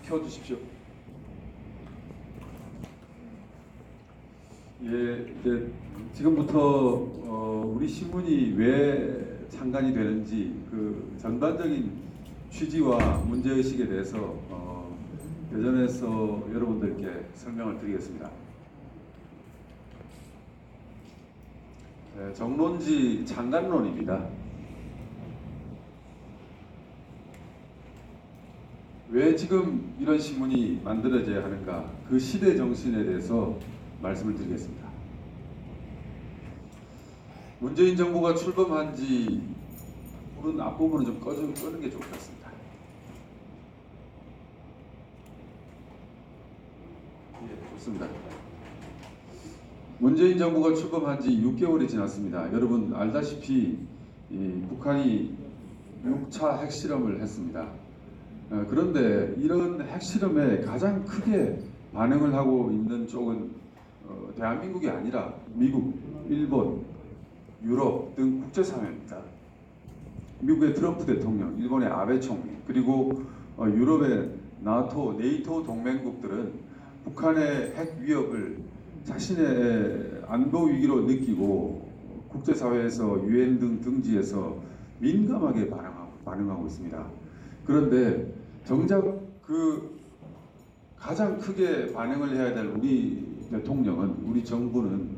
켜주십시오. 예, 이제 지금부터 우리 신문이 왜 창간이 되는지 그 전반적인 취지와 문제의식에 대해서 대전에서 여러분들께 설명을 드리겠습니다. 네, 정론지 창간론입니다. 왜 지금 이런 신문이 만들어져야 하는가, 그 시대 정신에 대해서 말씀을 드리겠습니다. 문재인 정부가 출범한 지 오른 앞부분은 좀 끄는 게 좋을 것 같습니다. 예, 좋습니다. 문재인 정부가 출범한 지 6개월이 지났습니다. 여러분 알다시피 북한이 6차 핵실험을 했습니다. 그런데 이런 핵실험에 가장 크게 반응을 하고 있는 쪽은 대한민국이 아니라 미국, 일본, 유럽 등 국제사회입니다. 미국의 트럼프 대통령, 일본의 아베 총리, 그리고 유럽의 네이토 동맹국들은 북한의 핵 위협을 자신의 안보 위기로 느끼고 국제사회에서 유엔 등 등지에서 민감하게 반응하고 있습니다. 그런데 정작 그 가장 크게 반응을 해야 될 우리 대통령은, 우리 정부는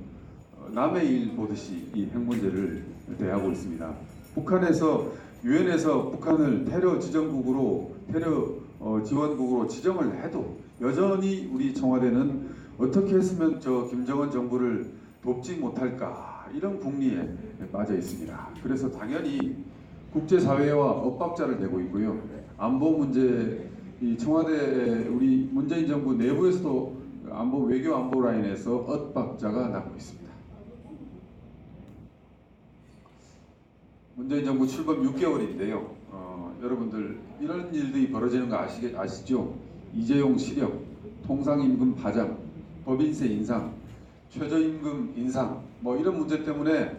남의 일 보듯이 이 핵 문제를 대하고 있습니다. 북한에서 유엔에서 북한을 테러 지정국으로, 테러 지원국으로 지정을 해도 여전히 우리 청와대는 어떻게 했으면 저 김정은 정부를 돕지 못할까, 이런 궁리에 빠져 있습니다. 그래서 당연히 국제사회와 엇박자를 내고 있고요. 안보 문제, 이 청와대 우리 문재인 정부 내부에서도 외교 안보 라인에서 엇박자가 나고 있습니다. 문재인 정부 출범 6개월인데요. 여러분들 이런 일들이 벌어지는 거 아시죠? 이재용 실형, 통상임금 파장, 법인세 인상, 최저임금 인상, 이런 문제 때문에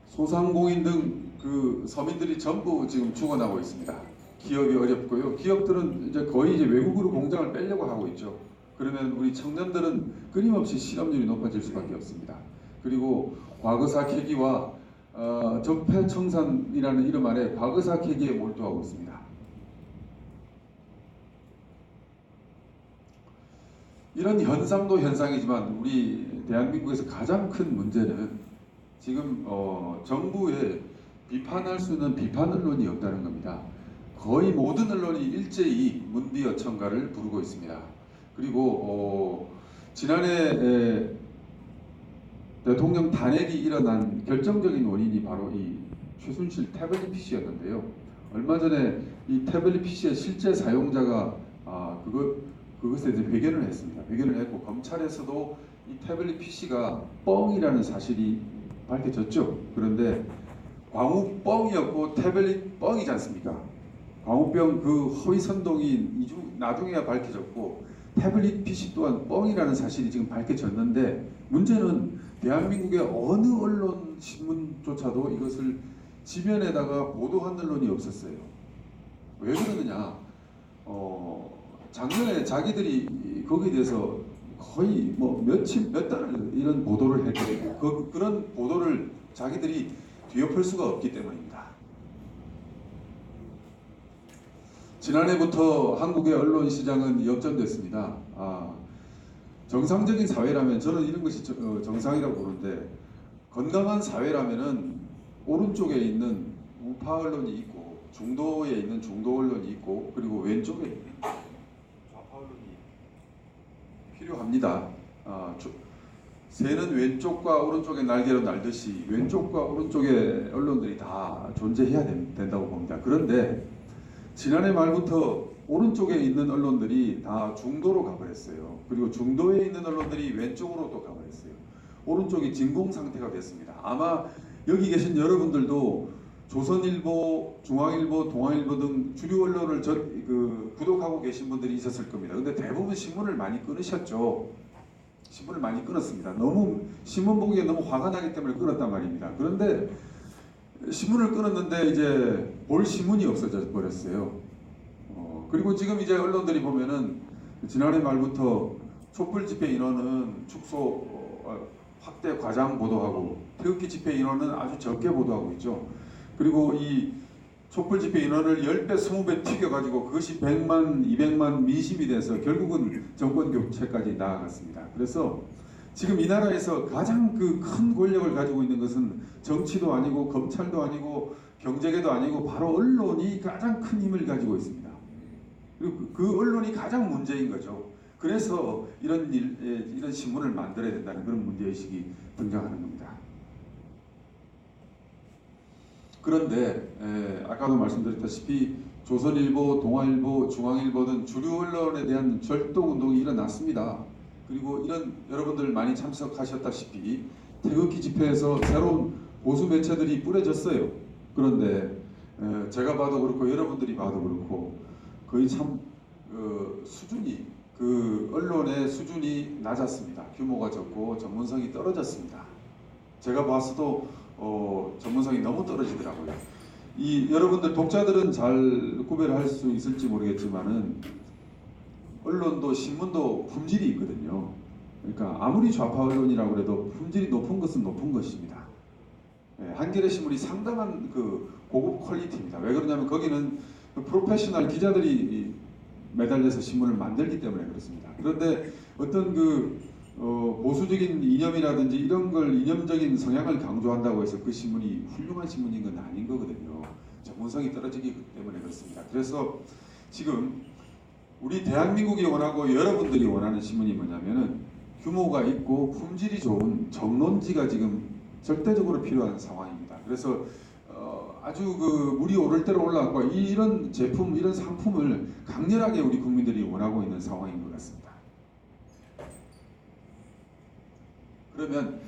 소상공인 등 그 서민들이 전부 지금 죽어나고 있습니다. 기업이 어렵고요. 기업들은 이제 거의 외국으로 공장을 빼려고 하고 있죠. 그러면 우리 청년들은 끊임없이 실업률이 높아질 수밖에 없습니다. 그리고 과거사 계기와 적폐청산이라는 이름 아래 과거사 계기에 몰두하고 있습니다. 이런 현상도 현상이지만 우리 대한민국에서 가장 큰 문제는 지금 정부에 비판할 수 있는 비판 언론이 없다는 겁니다. 거의 모든 언론이 일제히 문비어천가를 부르고 있습니다. 그리고 지난해 대통령 탄핵이 일어난 결정적인 원인이 바로 이 최순실 태블릿 PC였는데요. 얼마 전에 이 태블릿 PC의 실제 사용자가 그것에 대해 회견을 했습니다. 회견을 했고 검찰에서도 이 태블릿 PC가 뻥이라는 사실이 밝혀졌죠. 그런데 광우 뻥이었고 태블릿 뻥이지 않습니까? 광우병 그 허위 선동이 나중에야 밝혀졌고 태블릿 PC 또한 뻥이라는 사실이 지금 밝혀졌는데, 문제는 대한민국의 어느 언론 신문조차도 이것을 지면에다가 보도한 언론이 없었어요. 왜 그러느냐? 작년에 자기들이 거기에 대해서 거의 몇 달을 이런 보도를 했거든요. 그런 보도를 자기들이 뒤엎을 수가 없기 때문입니다. 지난해부터 한국의 언론 시장은 역전됐습니다. 정상적인 사회라면, 저는 이런 것이 정상이라고 보는데, 건강한 사회라면은 오른쪽에 있는 우파 언론이 있고, 중도에 있는 중도 언론이 있고, 그리고 왼쪽에 있는 좌파 언론이 필요합니다. 새는 왼쪽과 오른쪽의 날개로 날듯이 왼쪽과 오른쪽의 언론들이 다 존재해야 된다고 봅니다. 그런데 지난해 말부터 오른쪽에 있는 언론들이 다 중도로 가버렸어요. 그리고 중도에 있는 언론들이 왼쪽으로 또 가버렸어요. 오른쪽이 진공 상태가 됐습니다. 아마 여기 계신 여러분들도 조선일보, 중앙일보, 동아일보 등 주류 언론을 구독하고 계신 분들이 있었을 겁니다. 근데 대부분 신문을 많이 끊으셨죠. 신문을 많이 끊었습니다. 너무 신문 보기에 너무 화가 나기 때문에 끊었단 말입니다. 그런데 신문을 끊었는데 이제 볼 신문이 없어져 버렸어요. 그리고 지금 이제 언론들이 보면은 지난해 말부터 촛불 집회 인원은 축소 확대 과장 보도하고 태극기 집회 인원은 아주 적게 보도하고 있죠. 그리고 이 촛불 집회 인원을 10배, 20배 튀겨가지고 그것이 100만, 200만 민심이 돼서 결국은 정권 교체까지 나아갔습니다. 그래서 지금 이 나라에서 가장 그 큰 권력을 가지고 있는 것은 정치도 아니고 검찰도 아니고 경제계도 아니고 바로 언론이 가장 큰 힘을 가지고 있습니다. 그리고 그 언론이 가장 문제인 거죠. 그래서 이런 신문을 만들어야 된다는 그런 문제의식이 등장하는 겁니다. 그런데 아까도 말씀드렸다시피 조선일보, 동아일보, 중앙일보 등 주류 언론에 대한 절도운동이 일어났습니다. 그리고 이런 여러분들 많이 참석하셨다시피 태극기 집회에서 새로운 보수 매체들이 뿌려졌어요. 그런데 제가 봐도 그렇고 여러분들이 봐도 그렇고 거의 참 수준이 그 언론의 수준이 낮았습니다. 규모가 적고 전문성이 떨어졌습니다. 제가 봤어도 전문성이 너무 떨어지더라고요. 이 여러분들 독자들은 잘 구별할 수 있을지 모르겠지만은 언론도 신문도 품질이 있거든요. 그러니까 아무리 좌파 언론이라고 해도 품질이 높은 것은 높은 것입니다. 한겨레 신문이 상당한 그 고급 퀄리티입니다. 왜 그러냐면 거기는 프로페셔널 기자들이 매달려서 신문을 만들기 때문에 그렇습니다. 그런데 어떤 그 보수적인 이념이라든지 이런 걸 이념적인 성향을 강조한다고 해서 그 신문이 훌륭한 신문인 건 아닌 거거든요. 전문성이 떨어지기 때문에 그렇습니다. 그래서 지금 우리 대한민국이 원하고 여러분들이 원하는 신문이 뭐냐면은 규모가 있고 품질이 좋은 정론지가 지금 절대적으로 필요한 상황입니다. 그래서 아주 그 물이 오를 대로 올라왔고 이런 제품, 이런 상품을 강렬하게 우리 국민들이 원하고 있는 상황인 것 같습니다. 그러면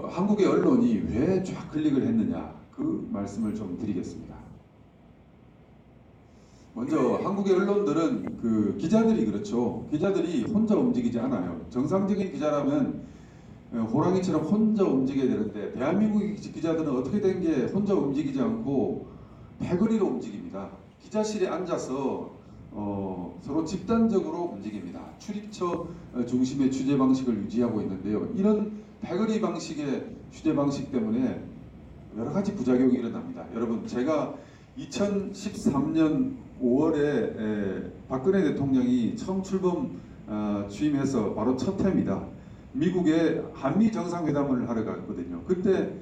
한국의 언론이 왜 좌클릭을 했느냐 그 말씀을 좀 드리겠습니다. 먼저 한국의 언론들은 그 기자들이 그렇죠. 기자들이 혼자 움직이지 않아요. 정상적인 기자라면 호랑이처럼 혼자 움직여야 되는데 대한민국의 기자들은 어떻게 된 게 혼자 움직이지 않고 패거리로 움직입니다. 기자실에 앉아서 서로 집단적으로 움직입니다. 출입처 중심의 취재 방식을 유지하고 있는데요. 이런 패거리 방식의 취재 방식 때문에 여러 가지 부작용이 일어납니다. 여러분 제가 2013년 5월에 박근혜 대통령이 처음 취임해서 바로 첫 해입니다. 미국에 한미 정상회담을 하러 갔거든요. 그때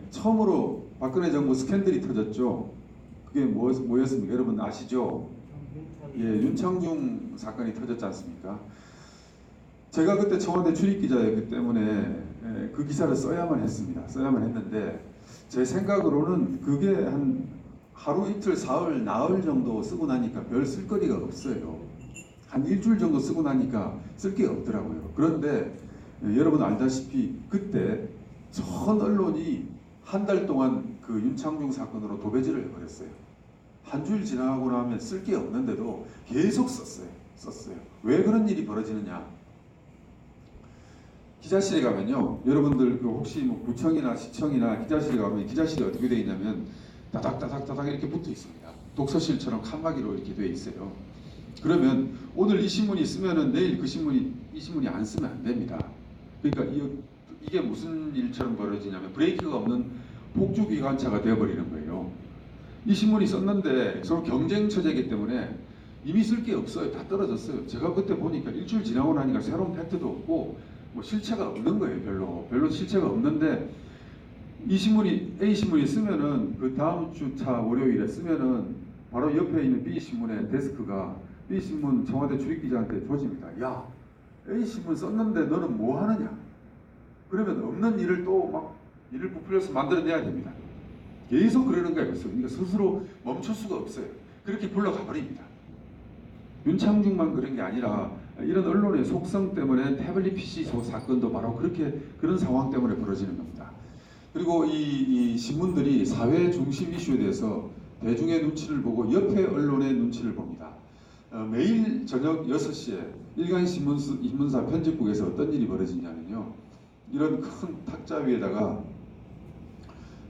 처음으로 박근혜 정부 스캔들이 터졌죠. 그게 뭐였습니까? 여러분 아시죠? 예, 윤창중 사건이 터졌지 않습니까? 제가 그때 청와대 출입기자였기 때문에 그 기사를 써야만 했습니다. 써야만 했는데 제 생각으로는 그게 한 하루 이틀 사흘 나흘 정도 쓰고 나니까 별 쓸거리가 없어요. 한 일주일 정도 쓰고 나니까 쓸 게 없더라고요. 그런데 여러분 알다시피 그때 전 언론이 한 달 동안 그 윤창중 사건으로 도배질을 해버렸어요. 한 주일 지나고 나면 쓸 게 없는데도 계속 썼어요. 왜 그런 일이 벌어지느냐? 기자실에 가면요, 여러분들 그 혹시 뭐 구청이나 시청이나 기자실에 가면 기자실이 어떻게 되어 있냐면 따닥따닥따닥 이렇게 붙어 있습니다. 독서실처럼 칸막이로 이렇게 되어 있어요. 그러면 오늘 이 신문이 쓰면은 내일 이 신문이 안 쓰면 안 됩니다. 그러니까 이게 무슨 일처럼 벌어지냐면 브레이크가 없는 폭주기관차가 되어버리는 거예요. 이 신문이 썼는데 서로 경쟁 처제이기 때문에 이미 쓸 게 없어요. 다 떨어졌어요. 제가 그때 보니까 일주일 지나고 나니까 새로운 팩트도 없고 뭐 실체가 없는 거예요. 별로 실체가 없는데 이 신문이 A 신문이 쓰면은 그 다음 주차 월요일에 쓰면은 바로 옆에 있는 B 신문의 데스크가 B 신문 청와대 출입기자한테 조집니다. 야, A 신문 썼는데 너는 뭐 하느냐? 그러면 없는 일을 또 막 일을 부풀려서 만들어내야 됩니다. 계속 그러는 거예요. 그러니까 스스로 멈출 수가 없어요. 그렇게 불러가 버립니다. 윤창중만 그런 게 아니라 이런 언론의 속성 때문에 태블릿 PC 사건도 바로 그런 상황 때문에 벌어지는 겁니다. 그리고 이 신문들이 사회 중심 이슈에 대해서 대중의 눈치를 보고 옆에 언론의 눈치를 봅니다. 매일 저녁 6시에 일간신문사 편집국에서 어떤 일이 벌어지냐면요. 이런 큰 탁자 위에다가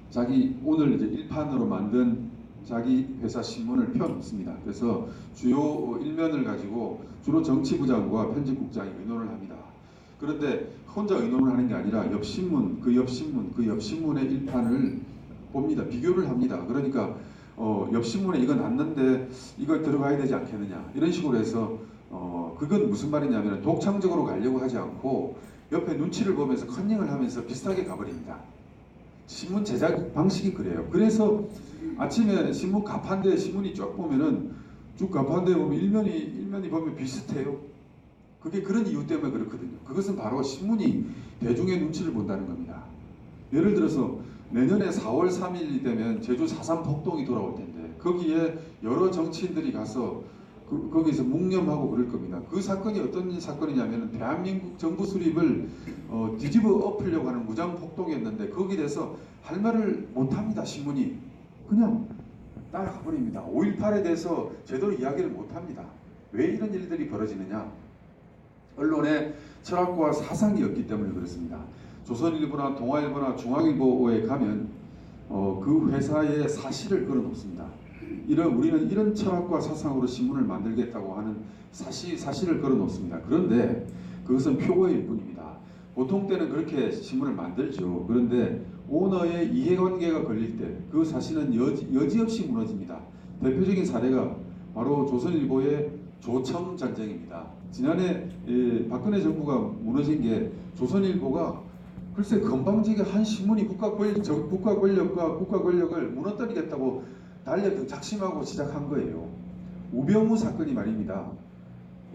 자기 오늘 이제 일판으로 만든 자기 회사 신문을 펴놓습니다. 그래서 주요 일면을 가지고 주로 정치부장과 편집국장이 의논을 합니다. 그런데 혼자 의논을 하는 게 아니라 옆 신문, 그 옆 신문, 그 옆 신문의 일판을 봅니다. 비교를 합니다. 그러니까 옆 신문에 이거 났는데 이거 들어가야 되지 않겠느냐 이런 식으로 해서 그건 무슨 말이냐면 독창적으로 가려고 하지 않고 옆에 눈치를 보면서 컨닝을 하면서 비슷하게 가버립니다. 신문 제작 방식이 그래요. 그래서 아침에 신문 가판대에 신문이 쭉 보면은 쭉 가판대에 보면 일면이 보면 비슷해요. 그게 그런 이유 때문에 그렇거든요. 그것은 바로 신문이 대중의 눈치를 본다는 겁니다. 예를 들어서 내년에 4월 3일이 되면 제주 4.3 폭동이 돌아올 텐데 거기에 여러 정치인들이 가서 거기서 묵념하고 그럴 겁니다. 그 사건이 어떤 사건이냐면 대한민국 정부 수립을 뒤집어 엎으려고 하는 무장 폭동이었는데 거기에 대해서 할 말을 못합니다. 신문이 그냥 따라가 버립니다. 5.18에 대해서 제대로 이야기를 못합니다. 왜 이런 일들이 벌어지느냐? 언론의 철학과 사상이 없기 때문에 그렇습니다. 조선일보나 동아일보나 중앙일보에 가면 그 회사의 사실을 걸어놓습니다. 우리는 이런 철학과 사상으로 신문을 만들겠다고 하는 사실을 걸어놓습니다. 그런데 그것은 표어일 뿐입니다. 보통 때는 그렇게 신문을 만들죠. 그런데 오너의 이해관계가 걸릴 때 그 사실은 여지없이 무너집니다. 대표적인 사례가 바로 조선일보의 조청 전쟁입니다. 지난해 박근혜 정부가 무너진 게 조선일보가 글쎄 건방지게 한 신문이 국가 권력과 국가 권력을 무너뜨리겠다고 달려든 작심하고 시작한 거예요. 우병우 사건이 말입니다.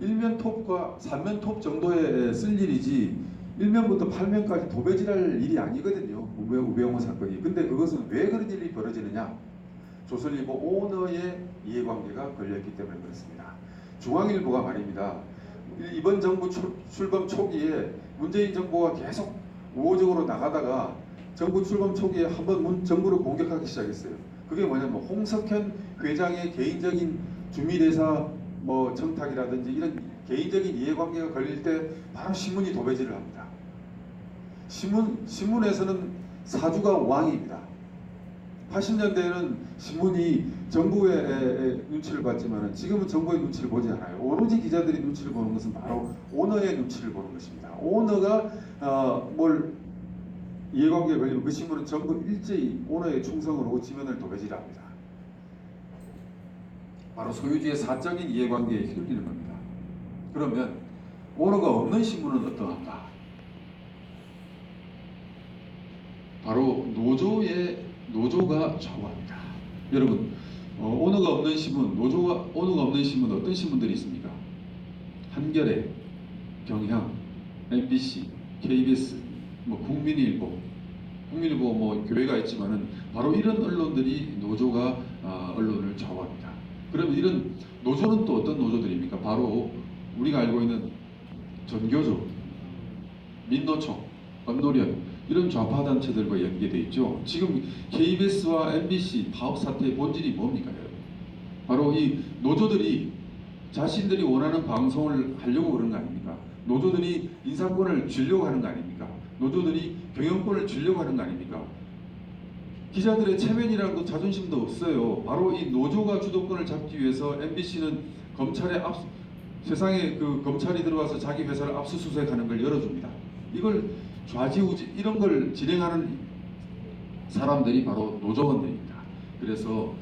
1면 톱과 3면 톱 정도에 쓸 일이지 1면부터 8면까지 도배질할 일이 아니거든요. 우병우 사건이. 근데 그것은 왜 그런 일이 벌어지느냐? 조선일보 오너의 이해관계가 걸렸기 때문에 그렇습니다. 중앙일보가 말입니다. 이번 정부 출범 초기에 문재인 정부가 계속 우호적으로 나가다가 정부 출범 초기에 한번 정부를 공격하기 시작했어요. 그게 뭐냐면 홍석현 회장의 개인적인 주미대사 청탁이라든지 이런 개인적인 이해관계가 걸릴 때 바로 신문이 도배질을 합니다. 신문에서는 사주가 왕입니다. 80년대에는 신문이 정부의 눈치를 봤지만 지금은 정부의 눈치를 보지 않아요. 오로지 기자들이 눈치를 보는 것은 바로 오너의 눈치를 보는 것입니다. 오너가 뭘 이해관계에 걸리면 그 신문은 전부 일제히 오너의 충성으로 지면을 도배질합니다. 바로 소유주의 사적인 이해관계에 휘둘리는 겁니다. 그러면 오너가 없는 신문은 어떠한가? 바로 노조가 좌우합니다. 여러분, 오너가 없는 신문, 오너가 없는 신문 어떤 신문들이 있습니까? 한겨레, 경향, MBC, KBS, 국민일보 교회가 있지만은 바로 이런 언론들이 노조가 언론을 좌우합니다. 그러면 이런 노조는 또 어떤 노조들입니까? 바로 우리가 알고 있는 전교조, 민노총, 언노련 이런 좌파 단체들과 연계되어 있죠. 지금 KBS와 MBC 파업 사태의 본질이 뭡니까? 바로 이 노조들이 자신들이 원하는 방송을 하려고 그런 거 아닙니까? 노조들이 인사권을 주려고 하는 거 아닙니까? 노조들이 경영권을 주려고 하는 거 아닙니까? 기자들의 체면이라는 것 자존심도 없어요. 바로 이 노조가 주도권을 잡기 위해서 MBC는 세상에 검찰이 들어와서 자기 회사를 압수수색하는 걸 열어줍니다. 이걸 좌지우지 이런 걸 진행하는 사람들이 바로 노조원들입니다. 그래서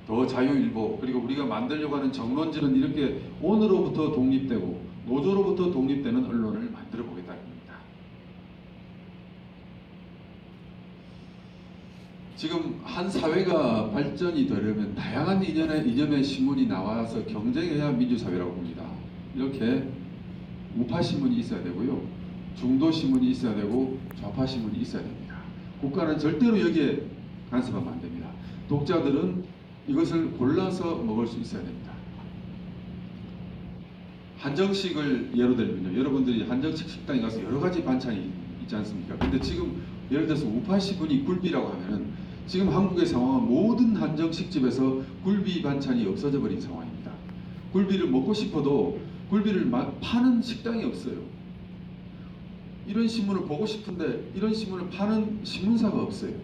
더 자유일보 그리고 우리가 만들려고 하는 정론지는 이렇게 오너로부터 독립되고 노조로부터 독립되는 언론을 만들어 보겠다는 겁니다. 지금 한 사회가 발전이 되려면 다양한 이념의 신문이 나와서 경쟁해야 민주사회라고 봅니다. 이렇게 우파 신문이 있어야 되고요. 중도 신문이 있어야 되고 좌파 신문이 있어야 됩니다. 국가는 절대로 여기에 간섭하면 안 됩니다. 독자들은 이것을 골라서 먹을 수 있어야 됩니다. 한정식을 예로 들면요. 여러분들이 한정식 식당에 가서 여러 가지 반찬이 있지 않습니까? 근데 지금 예를 들어서 우파 신문이 굴비라고 하면은 지금 한국의 상황은 모든 한정식 집에서 굴비 반찬이 없어져 버린 상황입니다. 굴비를 먹고 싶어도 굴비를 파는 식당이 없어요. 이런 신문을 보고 싶은데 이런 신문을 파는 신문사가 없어요.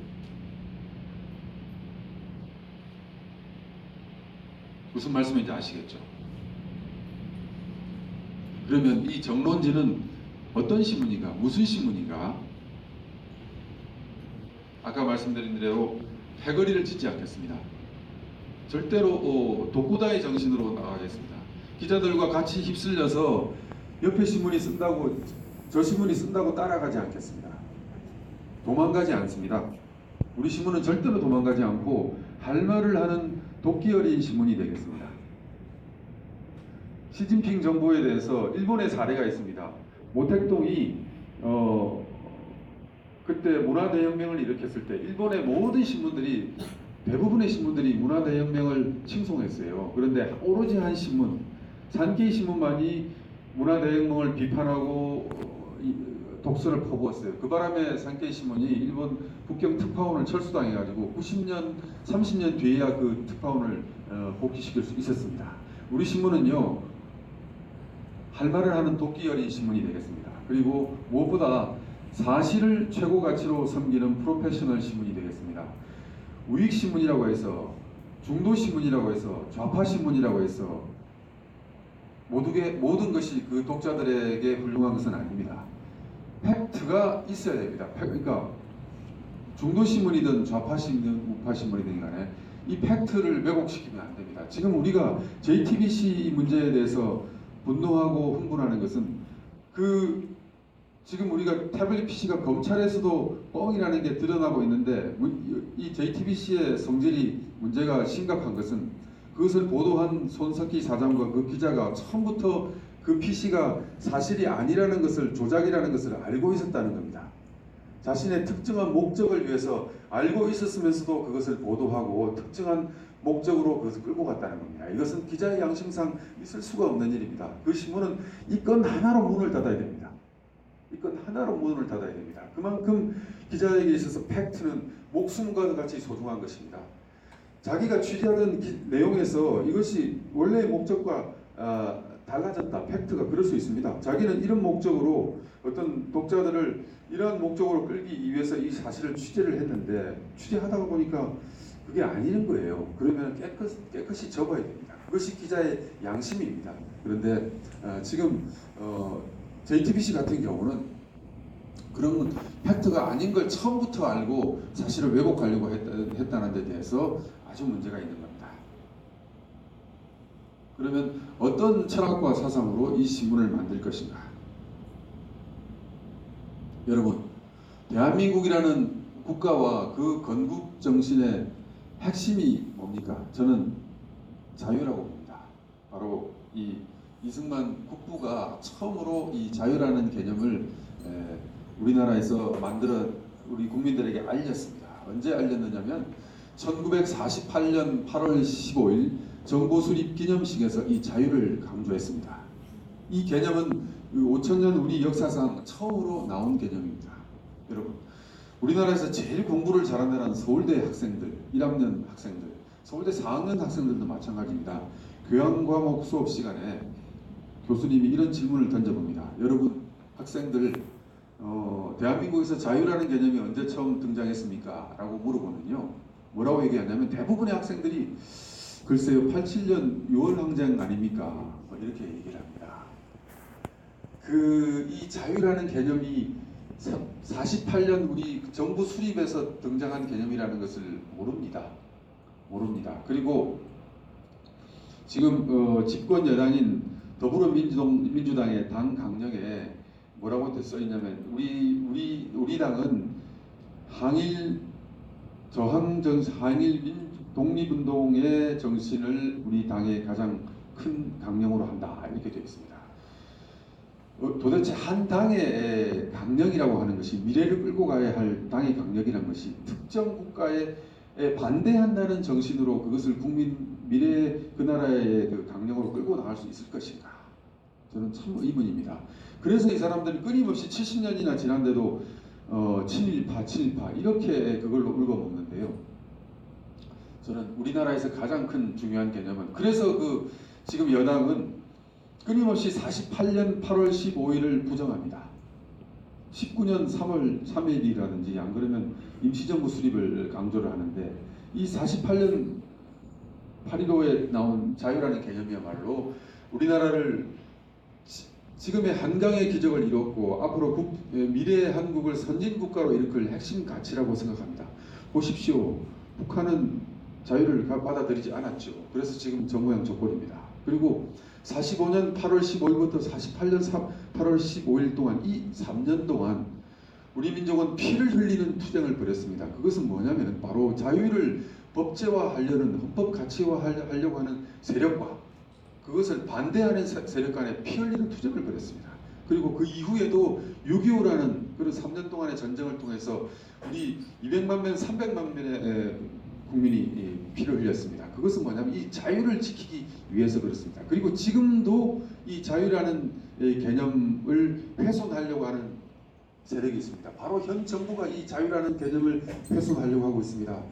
무슨 말씀인지 아시겠죠? 그러면 이 정론지는 어떤 신문인가? 무슨 신문인가? 아까 말씀드린 대로 패거리를 짓지 않겠습니다. 절대로 독구다의 정신으로 나가겠습니다. 기자들과 같이 휩쓸려서 옆에 신문이 쓴다고 저 신문이 쓴다고 따라가지 않겠습니다. 도망가지 않습니다. 우리 신문은 절대로 도망가지 않고 할 말을 하는 도끼 어린 신문이 되겠습니다. 시진핑 정부에 대해서 일본의 사례가 있습니다. 모택동이 그때 문화대혁명을 일으켰을 때 일본의 모든 신문들이 대부분의 신문들이 문화대혁명을 칭송했어요. 그런데 오로지 한 신문, 산케이 신문만이 문화대혁명을 비판하고 독서를 퍼부었어요. 그 바람에 산케이 신문이 일본 북경 특파원을 철수당해가지고 90년, 30년 뒤에야 그 특파원을 복귀시킬 수 있었습니다. 우리 신문은요, 할 말을 하는 도끼 어린 신문이 되겠습니다. 그리고 무엇보다 사실을 최고 가치로 섬기는 프로페셔널 신문이 되겠습니다. 우익 신문이라고 해서, 중도 신문이라고 해서, 좌파 신문이라고 해서 모든 것이 그 독자들에게 훌륭한 것은 아닙니다. 팩트가 있어야 됩니다. 그러니까 중도 신문이든 좌파 신문, 우파 신문이든 간에 이 팩트를 왜곡시키면 안 됩니다. 지금 우리가 JTBC 문제에 대해서 분노하고 흥분하는 것은 지금 우리가 태블릿 PC가 검찰에서도 뻥이라는 게 드러나고 있는데 이 JTBC의 성질이 문제가 심각한 것은 그것을 보도한 손석희 사장과 그 기자가 처음부터 그 PC가 사실이 아니라는 것을 조작이라는 것을 알고 있었다는 겁니다. 자신의 특정한 목적을 위해서 알고 있었으면서도 그것을 보도하고 특정한 목적으로 그것을 끌고 갔다는 겁니다. 이것은 기자의 양심상 있을 수가 없는 일입니다. 그 신문은 이 건 하나로 문을 닫아야 됩니다. 이 건 하나로 문을 닫아야 됩니다. 그만큼 기자에게 있어서 팩트는 목숨과 같이 소중한 것입니다. 자기가 취재하던 내용에서 이것이 원래의 목적과 달라졌다. 팩트가 그럴 수 있습니다. 자기는 이런 목적으로 어떤 독자들을 이러한 목적으로 끌기 위해서 이 사실을 취재를 했는데 취재하다가 보니까 그게 아니는 거예요. 그러면 깨끗이 접어야 됩니다. 그것이 기자의 양심입니다. 그런데 지금 JTBC 같은 경우는 그런 팩트가 아닌 걸 처음부터 알고 사실을 왜곡하려고 했다는 데 대해서 아주 문제가 있는 겁니다. 그러면 어떤 철학과 사상으로 이 신문을 만들 것인가? 여러분, 대한민국이라는 국가와 그 건국 정신의 핵심이 뭡니까? 저는 자유라고 봅니다. 바로 이 이승만 국부가 처음으로 이 자유라는 개념을 우리나라에서 만들어 우리 국민들에게 알렸습니다. 언제 알렸느냐면 1948년 8월 15일 정부 수립 기념식에서 이 자유를 강조했습니다. 이 개념은 5천년 우리 역사상 처음으로 나온 개념입니다. 여러분, 우리나라에서 제일 공부를 잘한다는 서울대 학생들, 1학년 학생들, 서울대 4학년 학생들도 마찬가지입니다. 교양 과목 수업 시간에 교수님이 이런 질문을 던져봅니다. 여러분, 학생들, 대한민국에서 자유라는 개념이 언제 처음 등장했습니까? 라고 물어보면요. 뭐라고 얘기하냐면 대부분의 학생들이 글쎄요, 87년 6월 항쟁 아닙니까? 이렇게 얘기를 합니다. 이 자유라는 개념이 48년 우리 정부 수립에서 등장한 개념이라는 것을 모릅니다. 그리고 지금 집권 여당인 더불어민주당의 당 강령에 뭐라고 써 있냐면 우리 당은 항일 독립운동의 정신을 우리 당의 가장 큰 강령으로 한다 이렇게 되어 있습니다. 도대체 한 당의 강령이라고 하는 것이 미래를 끌고 가야 할 당의 강령이라는 것이 특정 국가에 반대한다는 정신으로 그것을 미래 그 나라의 그 강령으로 끌고 나갈 수 있을 것인가? 저는 참 의문입니다. 그래서 이 사람들이 끊임없이 70년이나 지난데도 친일파 이렇게 그걸로 울고먹는데요. 저는 우리나라에서 가장 큰 중요한 개념은 그래서 지금 여당은 끊임없이 48년 8월 15일을 부정합니다. 19년 3월 3일이라든지 안 그러면 임시정부 수립을 강조를 하는데 이 48년 8.15에 나온 자유라는 개념이야말로 우리나라를 지금의 한강의 기적을 이뤘고 앞으로 미래의 한국을 선진국가로 일으킬 핵심 가치라고 생각합니다. 보십시오. 북한은 자유를 받아들이지 않았죠. 그래서 지금 저 모양 저꼴입니다. 그리고 45년 8월 15일부터 48년 8월 15일 동안 이 3년 동안 우리 민족은 피를 흘리는 투쟁을 벌였습니다. 그것은 뭐냐면 바로 자유를 법제화하려는 헌법 가치화하려고 하는 세력과 그것을 반대하는 세력 간에 피 흘리는 투쟁을 벌였습니다. 그리고 그 이후에도 6.25라는 그런 3년 동안의 전쟁을 통해서 우리 200만 명, 300만 명의 국민이 피를 흘렸습니다. 그것은 뭐냐면 이 자유를 지키기 위해서 그렇습니다. 그리고 지금도 이 자유라는 개념을 훼손하려고 하는 세력이 있습니다. 바로 현 정부가 이 자유라는 개념을 훼손하려고 하고 있습니다.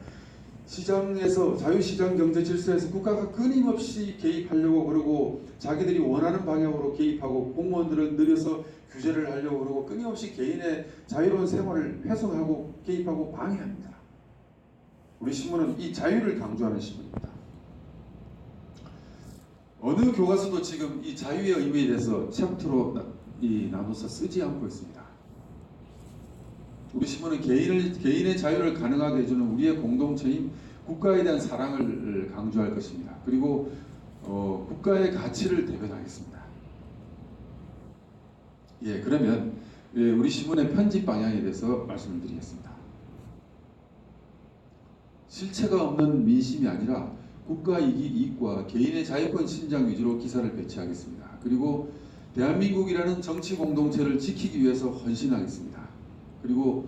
시장에서 자유시장 경제 질서에서 국가가 끊임없이 개입하려고 그러고 자기들이 원하는 방향으로 개입하고 공무원들은 느려서 규제를 하려고 그러고 끊임없이 개인의 자유로운 생활을 훼손하고 개입하고 방해합니다. 우리 신문은 이 자유를 강조하는 신문입니다. 어느 교과서도 지금 이 자유의 의미에 대해서 챕터로 나눠서 쓰지 않고 있습니다. 우리 신문은 개인의 자유를 가능하게 해주는 우리의 공동체인 국가에 대한 사랑을 강조할 것입니다. 그리고 국가의 가치를 대변하겠습니다. 그러면 우리 신문의 편집 방향에 대해서 말씀을 드리겠습니다. 실체가 없는 민심이 아니라 국가 이익과 개인의 자유권 신장 위주로 기사를 배치하겠습니다. 그리고 대한민국이라는 정치 공동체를 지키기 위해서 헌신하겠습니다. 그리고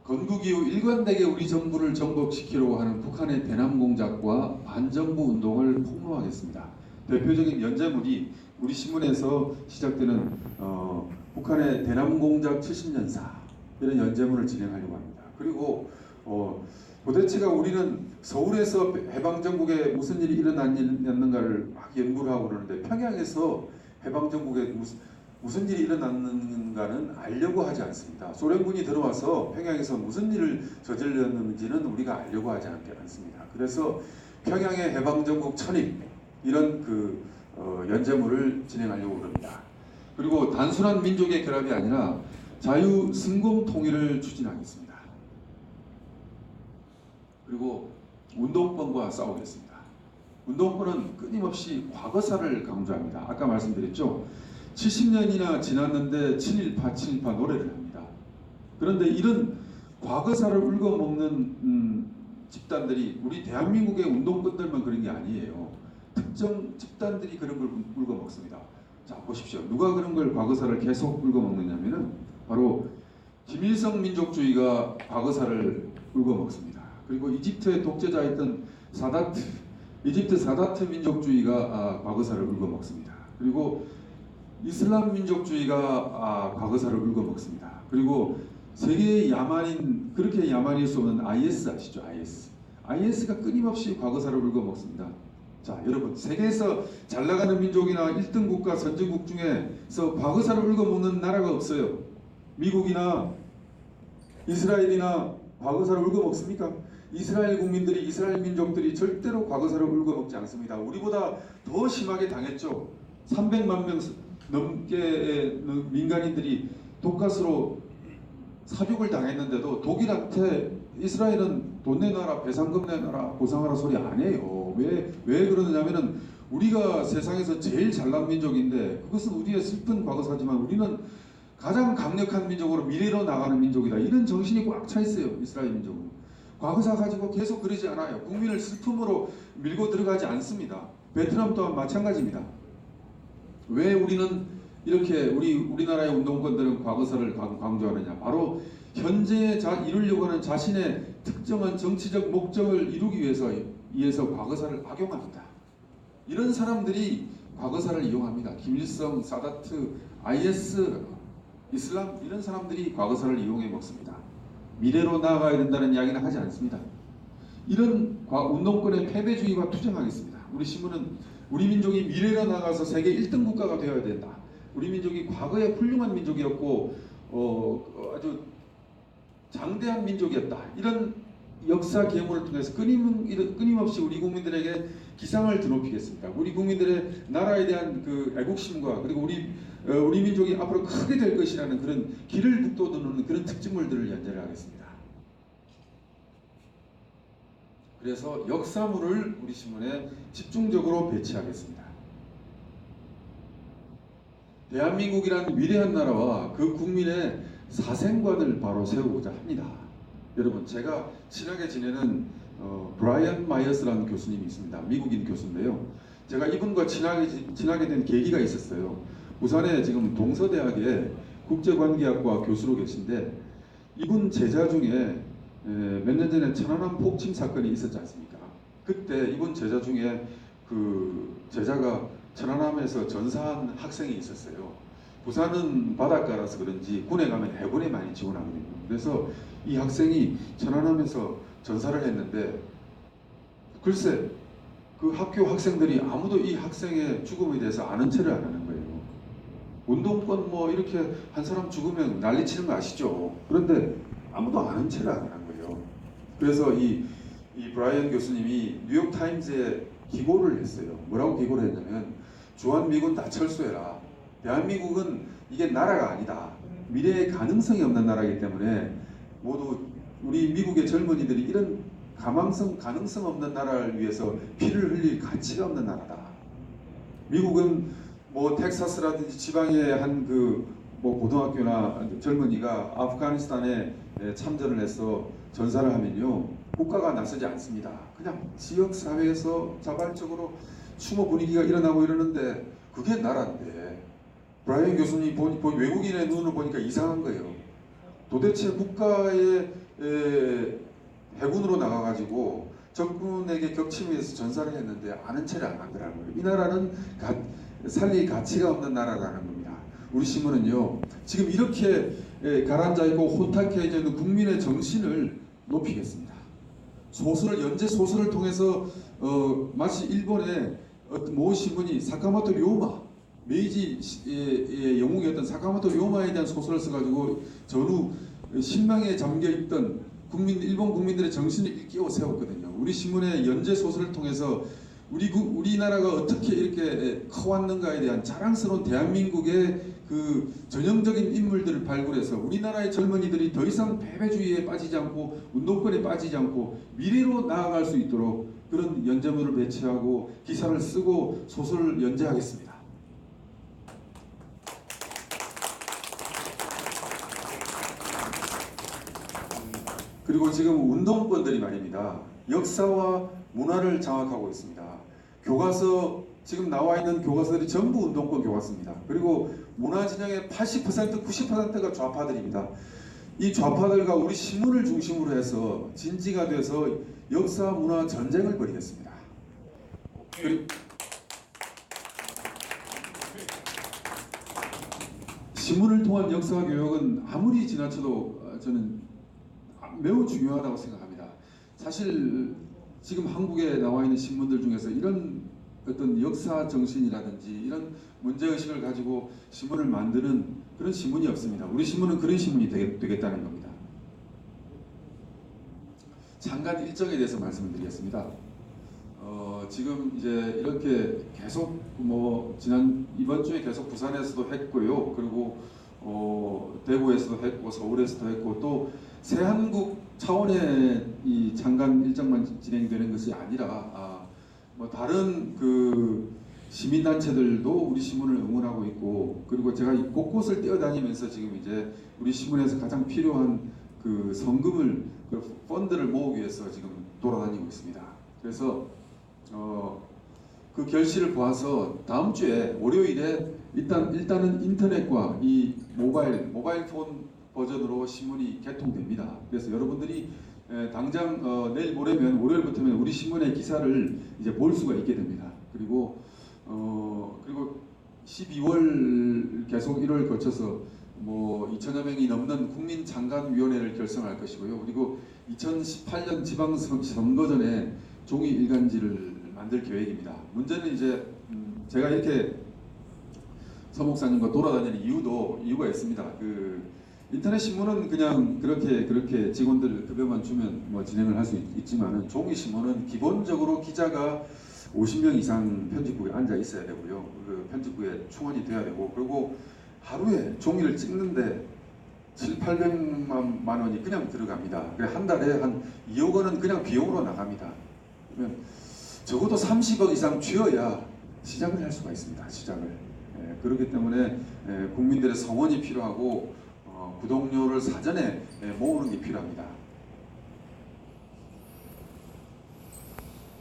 건국 이후 일관되게 우리 정부를 정복시키려고 하는 북한의 대남 공작과 반정부 운동을 폭로하겠습니다. 대표적인 연재물이 우리 신문에서 시작되는 북한의 대남 공작 70년사 이런 연재물을 진행하려고 합니다. 그리고 도대체가 우리는 서울에서 해방정국에 무슨 일이 일어났는가를 막 연구를 하고 그러는데 평양에서 해방정국에 무슨 일이 일어났는가는 알려고 하지 않습니다. 소련군이 들어와서 평양에서 무슨 일을 저질렀는지는 우리가 알려고 하지 않습니다. 그래서 평양의 해방정국 천입 이런 연재물을 진행하려고 합니다. 그리고 단순한 민족의 결합이 아니라 자유 승공 통일을 추진하겠습니다. 그리고 운동권과 싸우겠습니다. 운동권은 끊임없이 과거사를 강조합니다. 아까 말씀드렸죠. 70년이나 지났는데 친일파 노래를 합니다. 그런데 이런 과거사를 울거먹는 집단들이 우리 대한민국의 운동권들만 그런 게 아니에요. 특정 집단들이 그런 걸 울거먹습니다. 자, 보십시오. 누가 그런 걸 과거사를 계속 울거먹느냐면은 바로 김일성 민족주의가 과거사를 울거먹습니다. 그리고 이집트의 독재자였던 이집트 사다트 민족주의가 과거사를 울거먹습니다. 그리고 이슬람 민족주의가 과거사를 울거먹습니다. 그리고 세계의 야만인, 그렇게 야만일 수 없는 IS 아시죠? IS가 끊임없이 과거사를 울거먹습니다. 자, 여러분, 세계에서 잘 나가는 민족이나 1등 국가 선진국 중에서 과거사를 울거먹는 나라가 없어요. 미국이나 이스라엘이나 과거사를 울거먹습니까? 이스라엘 국민들이, 이스라엘 민족들이 절대로 과거사를 울거먹지 않습니다. 우리보다 더 심하게 당했죠. 300만 명 넘게 민간인들이 독가스로 사륙을 당했는데도 독일한테 이스라엘은 돈 내놔라, 배상금 내놔라, 보상하라 소리 안 해요. 왜 그러느냐면은 우리가 세상에서 제일 잘난 민족인데 그것은 우리의 슬픈 과거사지만 우리는 가장 강력한 민족으로 미래로 나가는 민족이다. 이런 정신이 꽉 차 있어요. 이스라엘 민족은. 과거사 가지고 계속 그러지 않아요. 국민을 슬픔으로 밀고 들어가지 않습니다. 베트남 또한 마찬가지입니다. 왜 우리는 이렇게 우리나라의 운동권들은 과거사를 강조하느냐? 바로 현재에 이루려고 하는 자신의 특정한 정치적 목적을 이루기 위해서 과거사를 악용합니다. 이런 사람들이 과거사를 이용합니다. 김일성, 사다트, IS, 이슬람 이런 사람들이 과거사를 이용해 먹습니다. 미래로 나아가야 된다는 이야기는 하지 않습니다. 이런 운동권의 패배주의와 투쟁하겠습니다. 우리 신문은 우리 민족이 미래로 나가서 세계 1등 국가가 되어야 된다. 우리 민족이 과거에 훌륭한 민족이었고 아주 장대한 민족이었다. 이런 역사 계몽을 통해서 끊임없이 우리 국민들에게 기상을 드높이겠습니다. 우리 국민들의 나라에 대한 그 애국심과 그리고 우리 민족이 앞으로 크게 될 것이라는 그런 길을 북돋우는 그런 특징물들을 연재를 하겠습니다. 그래서 역사물을 우리 신문에 집중적으로 배치하겠습니다. 대한민국이란 위대한 나라와 그 국민의 사생관을 바로 세우고자 합니다. 여러분, 제가 친하게 지내는 브라이언 마이어스라는 교수님이 있습니다. 미국인 교수인데요. 제가 이분과 친하게 된 계기가 있었어요. 부산에 지금 동서대학의 국제관계학과 교수로 계신데 이분 제자 중에 몇 년 전에 천안함 폭침 사건이 있었지 않습니까? 그때 이분 제자 중에 그 제자가 천안함에서 전사한 학생이 있었어요. 부산은 바닷가라서 그런지 군에 가면 해군에 많이 지원하거든요. 그래서 이 학생이 천안함에서 전사를 했는데 글쎄 그 학교 학생들이 아무도 이 학생의 죽음에 대해서 아는 체를 안 하는 거예요. 운동권 뭐 이렇게 한 사람 죽으면 난리치는 거 아시죠? 그런데 아무도 아는 체를 안 하는 거예요. 그래서 이 브라이언 교수님이 뉴욕타임즈에 기고를 했어요. 뭐라고 기고를 했냐면 주한미군 다 철수해라. 대한민국은 이게 나라가 아니다. 미래의 가능성이 없는 나라이기 때문에 모두 우리 미국의 젊은이들이 이런 가능성 없는 나라를 위해서 피를 흘릴 가치가 없는 나라다. 미국은 뭐 텍사스라든지 지방의 한 뭐 고등학교나 젊은이가 아프가니스탄에 참전을 해서 전사를 하면요 국가가 나서지 않습니다. 그냥 지역 사회에서 자발적으로 추모 분위기가 일어나고 이러는데 그게 나라인데 브라이언 교수님 외국인의 눈으로 보니까 이상한 거예요. 도대체 국가의 해군으로 나가가지고 적군에게 격침해서 전사를 했는데 아는 체를 안 한 거라는 거예요. 이 나라는 살릴 가치가 없는 나라라는 겁니다. 우리 신문은요 지금 이렇게 가라앉아 있고 혼탁해져 있는 국민의 정신을 높이겠습니다. 연재 소설을 통해서 마치 일본의 모 신문이 사카모토 료마 메이지의 영웅이었던 사카모토 료마에 대한 소설을 써가지고 전후 신망에 잠겨있던 일본 국민들의 정신을 일깨워 세웠거든요. 우리 신문의 연재 소설을 통해서 우리나라가 어떻게 이렇게 커왔는가에 대한 자랑스러운 대한민국의 그 전형적인 인물들을 발굴해서 우리나라의 젊은이들이 더 이상 패배주의에 빠지지 않고 운동권에 빠지지 않고 미래로 나아갈 수 있도록 그런 연재물을 배치하고 기사를 쓰고 소설을 연재하겠습니다. 그리고 지금 운동권들이 말입니다. 역사와 문화를 장악하고 있습니다. 교과서 지금 나와 있는 교과서들이 전부 운동권 교과서입니다. 그리고 문화 진영의 80%, 90%가 좌파들입니다. 이 좌파들과 우리 신문을 중심으로 해서 진지가 돼서 역사 문화 전쟁을 벌이겠습니다. 신문을 통한 역사 교육은 아무리 지나쳐도 저는 매우 중요하다고 생각합니다. 사실 지금 한국에 나와 있는 신문들 중에서 이런 어떤 역사 정신이라든지 이런 문제의식을 가지고 신문을 만드는 그런 신문이 없습니다. 우리 신문은 그런 신문이 되겠다는 겁니다. 잠깐 일정에 대해서 말씀을 드리겠습니다. 지금 이제 이렇게 계속 이번 주에 계속 부산에서도 했고요. 그리고 대구에서도 했고 서울에서도 했고 또 새한국 차원의 이 장관 일정만 진행되는 것이 아니라 다른 그 시민단체들도 우리 신문을 응원하고 있고 그리고 제가 곳곳을 뛰어다니면서 지금 이제 우리 신문에서 가장 필요한 그 성금을 펀드를 모으기 위해서 지금 돌아다니고 있습니다. 그래서 그 결실을 보아서 다음 주에 월요일에 일단은 인터넷과 이 모바일 폰 버전으로 신문이 개통됩니다. 그래서 여러분들이 당장 내일 모레면 월요일부터면 우리 신문의 기사를 이제 볼 수가 있게 됩니다. 그리고 12월 계속 1월 거쳐서 2천여 명이 넘는 국민장관위원회를 결성할 것이고요. 그리고 2018년 지방선거 전에 종이 일간지를 만들 계획입니다. 문제는 이제 제가 이렇게 서 목사님과 돌아다니는 이유가 있습니다. 인터넷 신문은 그냥 그렇게 직원들 급여만 주면 뭐 진행을 할 수 있지만은 종이 신문은 기본적으로 기자가 50명 이상 편집국에 앉아 있어야 되고요. 그 편집국에 충원이 돼야 되고, 그리고 하루에 종이를 찍는데 7,800만 원이 그냥 들어갑니다. 그래 한 달에 한 2억 원은 그냥 비용으로 나갑니다. 그러면 적어도 30억 이상 쥐어야 시작을 할 수가 있습니다. 시작을. 그렇기 때문에 국민들의 성원이 필요하고 구독료를 사전에 모으는 게 필요합니다.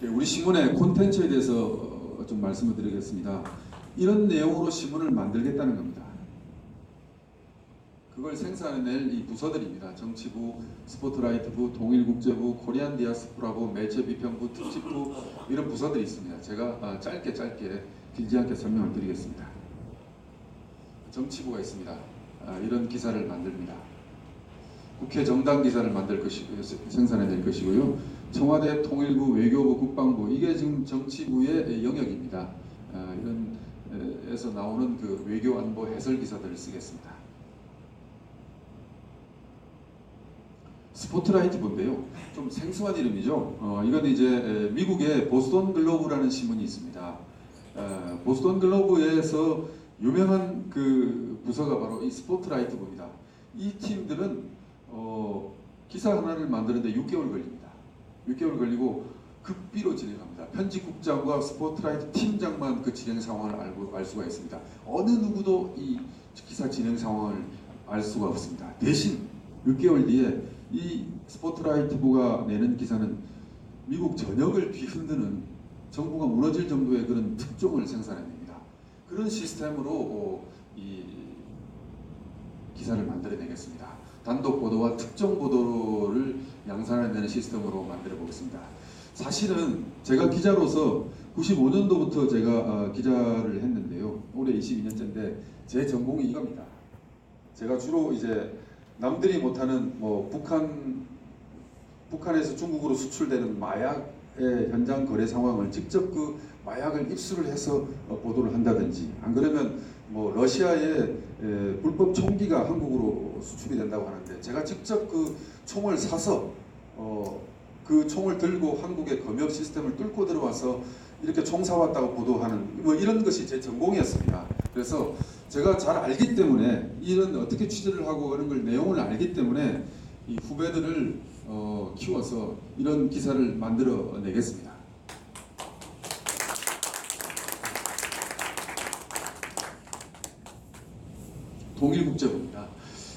우리 신문의 콘텐츠에 대해서 좀 말씀을 드리겠습니다. 이런 내용으로 신문을 만들겠다는 겁니다. 그걸 생산해낼 이 부서들입니다. 정치부, 스포트라이트부, 통일국제부, 코리안 디아스포라부, 매체비평부, 특집부 이런 부서들이 있습니다. 제가 짧게 길지 않게 설명을 드리겠습니다. 정치부가 있습니다. 이런 기사를 만듭니다. 국회 정당 기사를 생산해낼 것이고요. 청와대, 통일부, 외교부, 국방부 이게 지금 정치부의 영역입니다. 이런 에서 나오는 그 외교 안보 해설 기사들을 쓰겠습니다. 스포트라이트부인데요. 좀 생소한 이름이죠. 이건 이제 미국의 보스턴 글로브라는 신문이 있습니다. 보스턴 글로브에서 유명한 그 부서가 바로 이 스포트라이트부입니다. 이 팀들은 기사 하나를 만드는데 6개월 걸립니다. 6개월 걸리고 극비로 진행합니다. 편집국장과 스포트라이트 팀장만 그 진행 상황을 알 수가 있습니다. 어느 누구도 이 기사 진행 상황을 알 수가 없습니다. 대신 6개월 뒤에 이 스포트라이트부가 내는 기사는 미국 전역을 뒤흔드는 정부가 무너질 정도의 그런 특종을 생산해냅니다. 그런 시스템으로 이 기사를 만들어내겠습니다. 단독 보도와 특정 보도를 양산해내는 시스템으로 만들어 보겠습니다. 사실은 제가 기자로서 95년도부터 제가 기자를 했는데요. 올해 22년째인데 제 전공이 이겁니다. 제가 주로 이제 남들이 못하는 뭐 북한에서 중국으로 수출되는 마약의 현장 거래 상황을 직접 그 마약을 입수를 해서 보도를 한다든지, 안 그러면 뭐 러시아의 불법 총기가 한국으로 수출이 된다고 하는데 제가 직접 그 총을 사서 그 총을 들고 한국의 검역 시스템을 뚫고 들어와서 이렇게 총 사왔다고 보도하는 뭐 이런 것이 제 전공이었습니다. 그래서 제가 잘 알기 때문에 이런 어떻게 취재를 하고 그런 걸 내용을 알기 때문에 이 후배들을 키워서 이런 기사를 만들어 내겠습니다. 통일국제부입니다.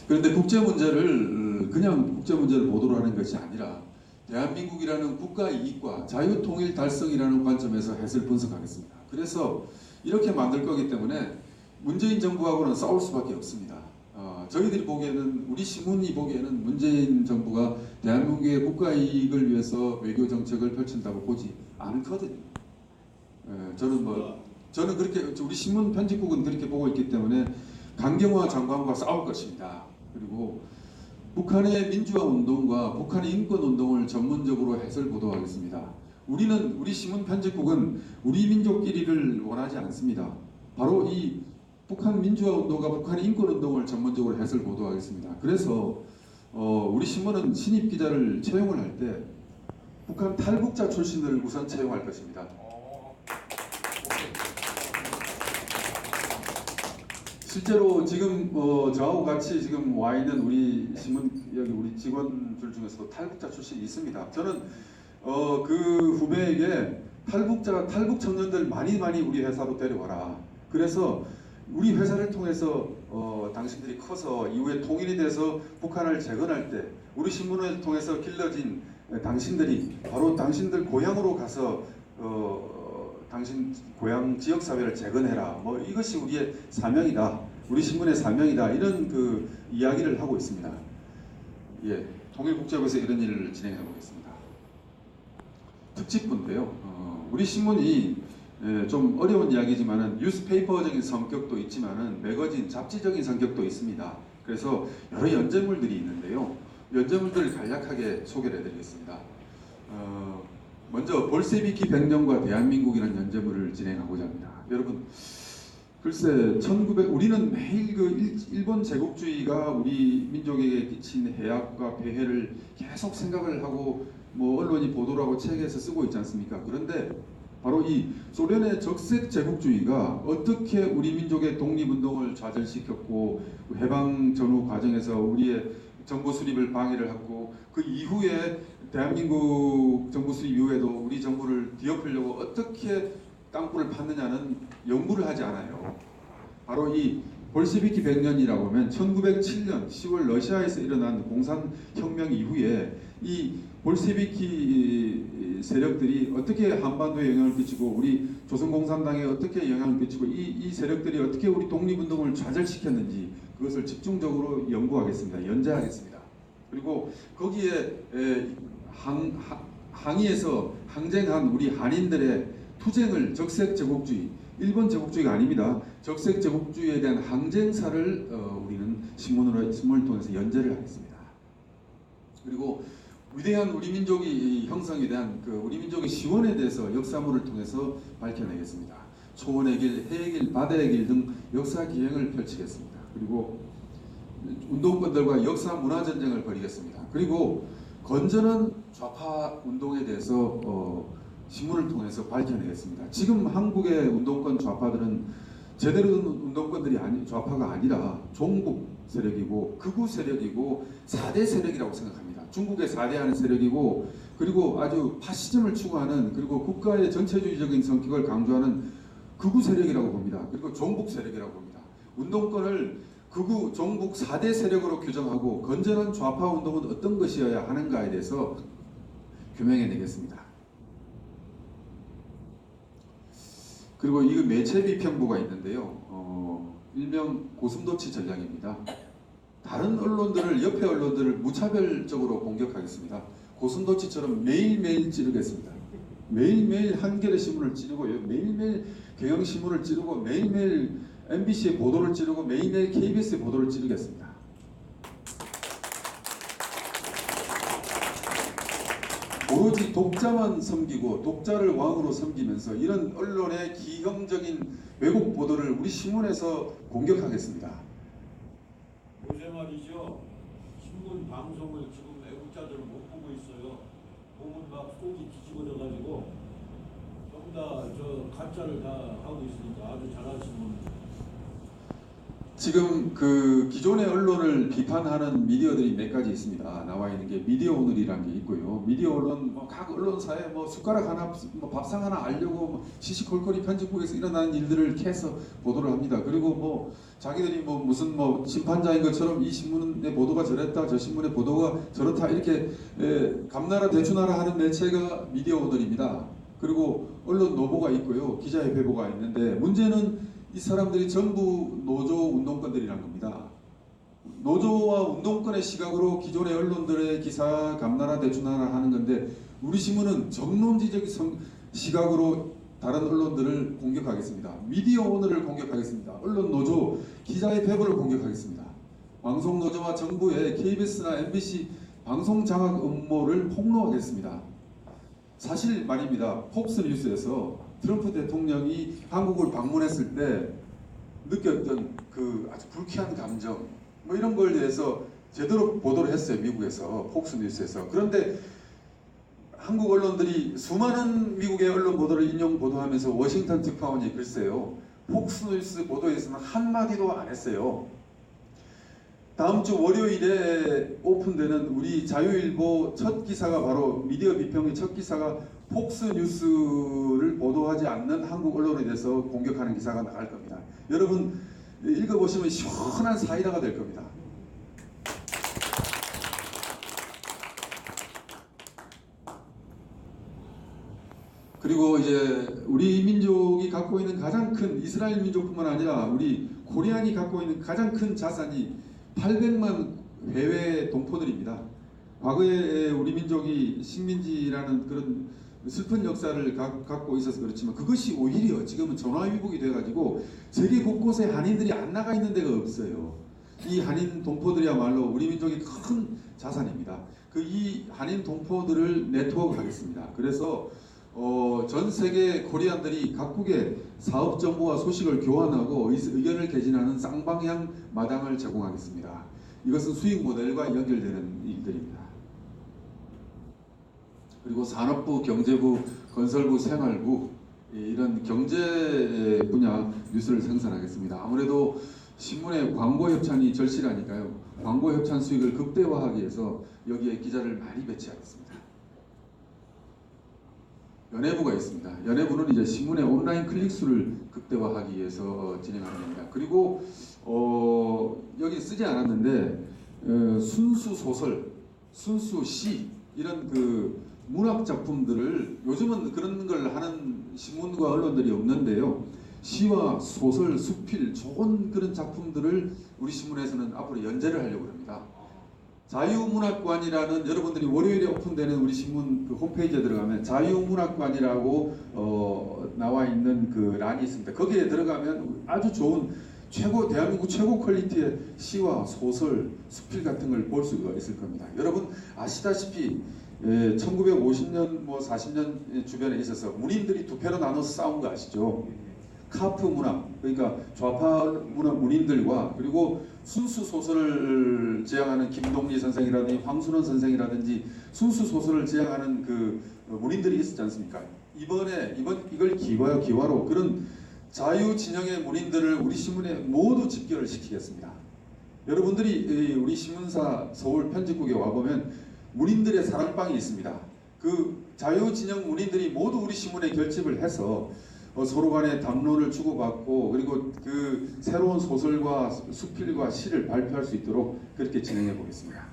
그런데 국제 문제를 그냥 국제 문제를 보도로 하는 것이 아니라 대한민국이라는 국가 이익과 자유 통일 달성이라는 관점에서 해설 분석하겠습니다. 그래서 이렇게 만들 거기 때문에 문재인 정부하고는 싸울 수밖에 없습니다. 저희들이 보기에는, 우리 신문이 보기에는 문재인 정부가 대한민국의 국가 이익을 위해서 외교 정책을 펼친다고 보지 않거든요. 저는 그렇게, 우리 신문 편집국은 그렇게 보고 있기 때문에 강경화 장관과 싸울 것입니다. 그리고 북한의 민주화 운동과 북한의 인권 운동을 전문적으로 해설 보도하겠습니다. 우리 신문 편집국은 우리 민족끼리를 원하지 않습니다. 바로 이 북한 민주화 운동과 북한의 인권 운동을 전문적으로 해설 보도하겠습니다. 그래서 우리 신문은 신입 기자를 채용을 할 때 북한 탈북자 출신을 우선 채용할 것입니다. 실제로 지금 저하고 같이 지금 와 있는 우리 신문 여기 우리 직원들 중에서도 탈북자 출신이 있습니다. 저는 그 후배에게 탈북 청년들 많이 우리 회사로 데려와라. 그래서 우리 회사를 통해서 당신들이 커서 이후에 통일이 돼서 북한을 재건할 때 우리 신문을 통해서 길러진 당신들이 바로 당신들 고향으로 가서 당신 고향 지역사회를 재건해라. 뭐 이것이 우리의 사명이다. 우리 신문의 사명이다. 이런 그 이야기를 하고 있습니다. 예, 통일국제부에서 이런 일을 진행해 보겠습니다. 특집부인데요. 우리 신문이 좀 어려운 이야기지만은 뉴스페이퍼적인 성격도 있지만은 매거진, 잡지적인 성격도 있습니다. 그래서 여러 연재물들이 있는데요. 연재물들을 간략하게 소개를 해드리겠습니다. 먼저 볼세비키 백년과 대한민국이라는 연재물을 진행하고자 합니다. 여러분, 글쎄, 우리는 매일 일본 제국주의가 우리 민족에게 끼친 해악과 폐해를 계속 생각을 하고 뭐 언론이 보도를 하고 책에서 쓰고 있지 않습니까? 그런데 바로 이 소련의 적색 제국주의가 어떻게 우리 민족의 독립운동을 좌절시켰고 해방 전후 과정에서 우리의 정부 수립을 방해를 했고 그 이후에 대한민국 정부 수립 이후에도 우리 정부를 뒤엎으려고 어떻게 땅굴을 팠느냐는 연구를 하지 않아요. 바로 이 볼셰비키 100년이라고 하면 1907년 10월 러시아에서 일어난 공산혁명 이후에 이 볼셰비키 세력들이 어떻게 한반도에 영향을 끼치고 우리 조선공산당에 어떻게 영향을 끼치고 이 세력들이 어떻게 우리 독립운동을 좌절시켰는지 그것을 집중적으로 연구하겠습니다. 연재하겠습니다. 그리고 거기에 항의해서 항쟁한 우리 한인들의 투쟁을 적색 제국주의, 일본 제국주의가 아닙니다. 적색 제국주의에 대한 항쟁사를 우리는 신문을 통해서 연재를 하겠습니다. 그리고 위대한 우리 민족이 형성에 대한 우리 민족의 시원에 대해서 역사물을 통해서 밝혀내겠습니다. 초원의 길, 해의 길, 바다의 길 등 역사 기행을 펼치겠습니다. 그리고 운동권들과 역사 문화 전쟁을 벌이겠습니다. 그리고 건전한 좌파 운동에 대해서 신문을 통해서 밝혀내겠습니다. 지금 한국의 운동권 좌파들은 제대로 된 운동권들이 좌파가 아니라 종북 세력이고 극우 세력이고 4대 세력이라고 생각합니다. 중국의 4대하는 세력이고 그리고 아주 파시즘을 추구하는 그리고 국가의 전체주의적인 성격을 강조하는 극우 세력이라고 봅니다. 그리고 종북 세력이라고 봅니다. 운동권을 극우, 종북 4대 세력으로 규정하고 건전한 좌파 운동은 어떤 것이어야 하는가에 대해서 규명해내겠습니다. 그리고 이거 매체 비평부가 있는데요. 일명 고슴도치 전략입니다. 다른 언론들을 옆에 언론들을 무차별적으로 공격하겠습니다. 고슴도치처럼 매일매일 찌르겠습니다. 매일매일 한겨레 신문을 찌르고 매일매일 경향신문을 찌르고 매일매일 MBC의 보도를 찌르고 매일매일 KBS의 보도를 찌르겠습니다. 오로지 독자만 섬기고 독자를 왕으로 섬기면서 이런 언론의 기형적인 왜곡 보도를 우리 신문에서 공격하겠습니다. 요새 말이죠. 신문 방송을 지금 애국자들은 못 보고 있어요. 보면 막 속이 뒤집어져가지고 전부 다 저 가짜를 다 하고 있으니까 아주 잘하시는 분. 지금 기존의 언론을 비판하는 미디어들이 몇 가지 있습니다. 나와 있는 게 미디어 오늘이라는 게 있고요. 미디어 언론 각 언론사에 숟가락 하나 밥상 하나 알려고 시시콜콜이 편집국에서 일어나는 일들을 캐서 보도를 합니다. 그리고 자기들이 무슨 심판자인 것처럼 이 신문의 보도가 저랬다 저 신문의 보도가 저렇다 이렇게 감나라 대추나라 하는 매체가 미디어 오늘입니다. 그리고 언론 노보가 있고요. 기자협회보가 있는데 문제는 이 사람들이 전부 노조 운동권들이란 겁니다. 노조와 운동권의 시각으로 기존의 언론들의 기사 감나라 대추나라 하는 건데 우리 신문은 정론지적 시각으로 다른 언론들을 공격하겠습니다. 미디어 오늘을 공격하겠습니다. 언론 노조, 기자의 배분을 공격하겠습니다. 방송 노조와 정부의 KBS나 MBC 방송 장악 음모를 폭로하겠습니다. 사실 말입니다. 폭스뉴스에서 트럼프 대통령이 한국을 방문했을 때 느꼈던 아주 불쾌한 감정 이런 걸 대해서 제대로 보도를 했어요. 미국에서 폭스뉴스에서. 그런데 한국 언론들이 수많은 미국의 언론 보도를 보도하면서 워싱턴 특파원이 글쎄요. 폭스뉴스 보도에서는 한마디도 안 했어요. 다음 주 월요일에 오픈되는 우리 자유일보 첫 기사가 바로 미디어 비평의 첫 기사가 폭스뉴스를 보도하지 않는 한국 언론에 대해서 공격하는 기사가 나갈 겁니다. 여러분 읽어보시면 시원한 사이다가 될 겁니다. 그리고 이제 우리 민족이 갖고 있는 가장 큰 이스라엘 민족뿐만 아니라 우리 코리안이 갖고 있는 가장 큰 자산이 800만 해외 동포들입니다. 과거에 우리 민족이 식민지라는 그런 슬픈 역사를 갖고 있어서 그렇지만 그것이 오히려 지금은 전화위복이 돼가지고 세계 곳곳에 한인들이 안 나가 있는 데가 없어요. 이 한인 동포들이야말로 우리 민족의 큰 자산입니다. 이 한인 동포들을 네트워크하겠습니다. 그래서 전 세계 코리안들이 각국의 사업 정보와 소식을 교환하고 의견을 개진하는 쌍방향 마당을 제공하겠습니다. 이것은 수익 모델과 연결되는 일들입니다. 그리고 산업부, 경제부, 건설부, 생활부 이런 경제 분야 뉴스를 생산하겠습니다. 아무래도 신문에 광고 협찬이 절실하니까요. 광고 협찬 수익을 극대화하기 위해서 여기에 기자를 많이 배치하겠습니다. 연예부가 있습니다. 연예부는 이제 신문의 온라인 클릭 수를 극대화하기 위해서 진행하는 겁니다. 그리고 여기 쓰지 않았는데 순수 소설, 순수 시 이런 그 문학 작품들을 요즘은 그런 걸 하는 신문과 언론들이 없는데요. 시와 소설, 수필 좋은 그런 작품들을 우리 신문에서는 앞으로 연재를 하려고 합니다. 자유문학관이라는 여러분들이 월요일에 오픈되는 우리 신문 그 홈페이지에 들어가면 자유문학관이라고 나와 있는 그 란이 있습니다. 거기에 들어가면 아주 좋은 대한민국 최고 퀄리티의 시와 소설, 수필 같은 걸 볼 수가 있을 겁니다. 여러분 아시다시피 1950년 40년 주변에 있어서 문인들이 두 패로 나눠서 싸운 거 아시죠? 카프 문학, 그러니까 좌파 문학 문인들과 그리고 순수 소설을 지향하는 김동리 선생이라든지 황순원 선생이라든지 순수 소설을 지향하는 그 문인들이 있었지 않습니까? 이걸 기화로 그런 자유 진영의 문인들을 우리 신문에 모두 집결을 시키겠습니다. 여러분들이 우리 신문사 서울 편집국에 와보면 문인들의 사랑방이 있습니다. 그 자유 진영 문인들이 모두 우리 신문에 결집을 해서 서로 간에 담론을 주고받고 그리고 그 새로운 소설과 수필과 시를 발표할 수 있도록 그렇게 진행해 보겠습니다.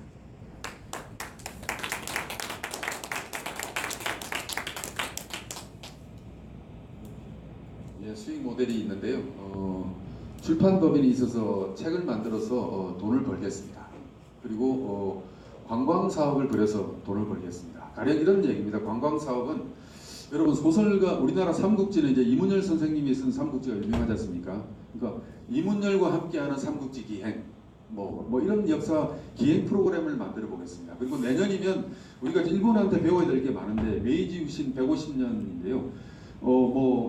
예, 수익 모델이 있는데요. 출판법인이 있어서 책을 만들어서 돈을 벌겠습니다. 그리고 관광 사업을 벌여서 돈을 벌겠습니다. 가령 이런 얘기입니다. 관광 사업은 여러분 소설가 우리나라 삼국지는 이제 이문열 선생님이 쓴 삼국지가 유명하지 않습니까? 그러니까 이문열과 함께하는 삼국지 기행 뭐 이런 역사 기행 프로그램을 만들어 보겠습니다. 그리고 내년이면 우리가 일본한테 배워야 될 게 많은데 메이지 유신 150년인데요.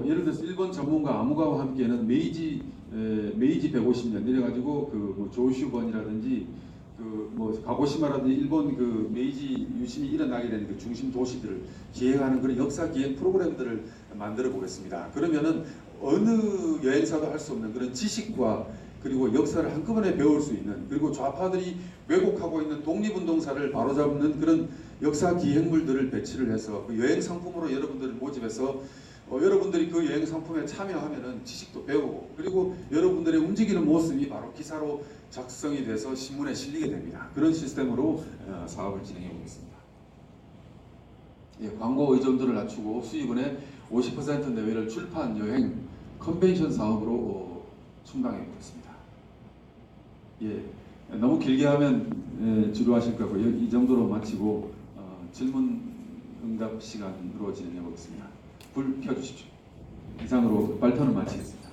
예를 들어서 일본 전문가 아무가와 함께는 메이지 150년 이래가지고 그 조슈번이라든지 가고시마라든지 일본 그 메이지 유신이 일어나게 된 그 중심 도시들을 기획하는 그런 역사 기획 프로그램들을 만들어 보겠습니다. 그러면은 어느 여행사도 할 수 없는 그런 지식과 그리고 역사를 한꺼번에 배울 수 있는 그리고 좌파들이 왜곡하고 있는 독립운동사를 바로잡는 그런 역사 기획물들을 배치를 해서 그 여행 상품으로 여러분들을 모집해서 여러분들이 그 여행 상품에 참여하면은 지식도 배우고 그리고 여러분들의 움직이는 모습이 바로 기사로 작성이 돼서 신문에 실리게 됩니다. 그런 시스템으로 사업을 진행해 보겠습니다. 예, 광고 의존도를 낮추고 수익원의 50% 내외를 출판, 여행, 컨벤션 사업으로 충당해 보겠습니다. 예, 너무 길게 하면 지루하실 거고요. 이 정도로 마치고 질문 응답 시간으로 진행해 보겠습니다. 불 켜주십시오. 이상으로 발표를 마치겠습니다.